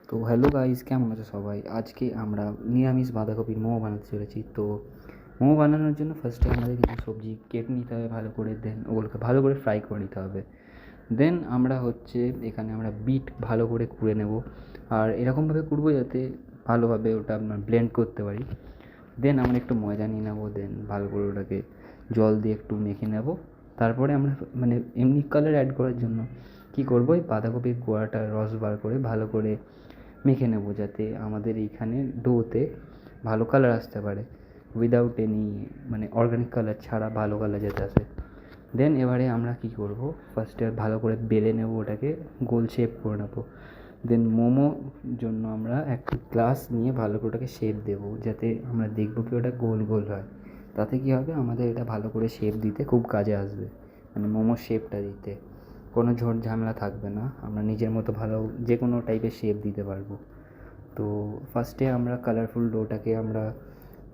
তো hello guys, কেমন আছো সবাই? আজকে আমরা নিরামিষ বাঁধাকপির মোমো বানাতে চলেছি। তো মোমো বানানোর জন্য ফার্স্টে আমাদের কিছু সবজি কেটে নিতে হবে ভালো করে, দেন ওগুলোকে ভালো করে ফ্রাই করে নিতে হবে। দেন আমরা এখানে আমরা বিট ভালো করে কুড়ে নেব, আর এরকমভাবে কুড়বো যাতে ভালোভাবে ওটা আমরা ব্লেন্ড করতে পারি। দেন আমরা একটু ময়দা নিয়ে নেবো, দেন ভালো করে ওটাকে জল দিয়ে একটু মেখে নেব। তারপরে আমরা এমনি কালার অ্যাড করার জন্য কী করবো, এই বাঁধাকপির কোয়াটা রস বার করে ভালো করে মেখে নেব, যাতে আমাদের এইখানে ডোতে ভালো কালার আসতে পারে, উইদাউট এনি অর্গানিক কালার ছাড়া ভালো কালার যাতে আসে। দেন এবারে আমরা কী করব, ফার্স্টে ভালো করে বেলে নেব, ওটাকে গোল শেপ করে নেব। দেন মোমোর জন্য আমরা একটা গ্লাস নিয়ে ভালো করে ওটাকে শেপ দেবো, যাতে আমরা দেখবো কি ওটা গোল গোল হয়। তাতে কী হবে, আমাদের এটা ভালো করে শেপ দিতে খুব কাজে আসবে, মোমোর শেপটা দিতে কোনো ঝোট ঝামেলা থাকবে না, আমরা নিজের মতো ভালো যে কোনো টাইপের শেপ দিতে পারবো। তো ফার্স্টে আমরা কালারফুল ডোটাকে আমরা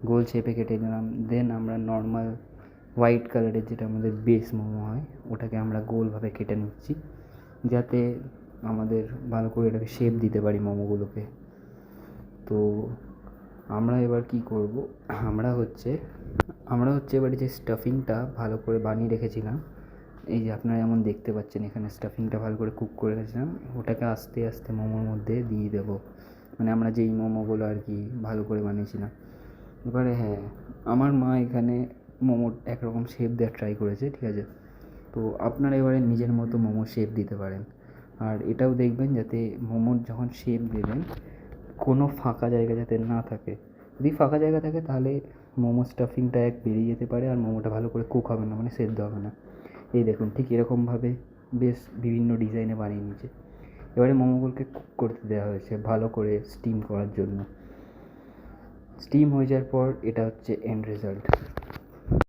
গোল শেপে কেটে নিলাম। দেন আমরা নর্মাল হোয়াইট কালারের যেটা আমাদের বেস মোমো হয়, ওটাকে আমরা গোলভাবে কেটে নিচ্ছি, যাতে আমাদের ভালো করে এটাকে শেপ দিতে পারি মোমোগুলোকে। তো আমরা এবার কী করব, আমরা এবারে যে স্টাফিংটা ভালো করে বানিয়ে রেখেছিলাম, এই যে আপনারা যেমন দেখতে পাচ্ছেন এখানে স্টাফিংটা ভালো করে কুক করে রেখেছিলাম, ওটাকে আস্তে আস্তে মোমোর মধ্যে দিয়ে দেবো। আমরা যেই মোমোগুলো আর কি ভালো করে বানিয়েছিলাম। এবারে হ্যাঁ, আমার মা এখানে মোমোর একরকম শেপ দেওয়ার ট্রাই করেছে, ঠিক আছে? তো আপনারা এবারে নিজের মতো মোমোর শেপ দিতে পারেন। আর এটাও দেখবেন যাতে মোমোর যখন শেপ দেবেন কোনো ফাঁকা জায়গা যাতে না থাকে। যদি ফাঁকা জায়গা থাকে তাহলে মোমো স্টাফিংটা বেরিয়ে যেতে পারে, আর মোমোটা ভালো করে কুক হবে না, সেদ্ধ হবে না। এই দেখুন, ঠিক এরকমভাবে বেশ বিভিন্ন ডিজাইনে বানিয়ে নিয়েছে। এবারে মোমোগুলোকে কুক করতে দেওয়া হয়েছে ভালো করে স্টিম করার জন্য। স্টিম হয়ে যাওয়ার পর এটা হচ্ছে এন্ড রেজাল্ট।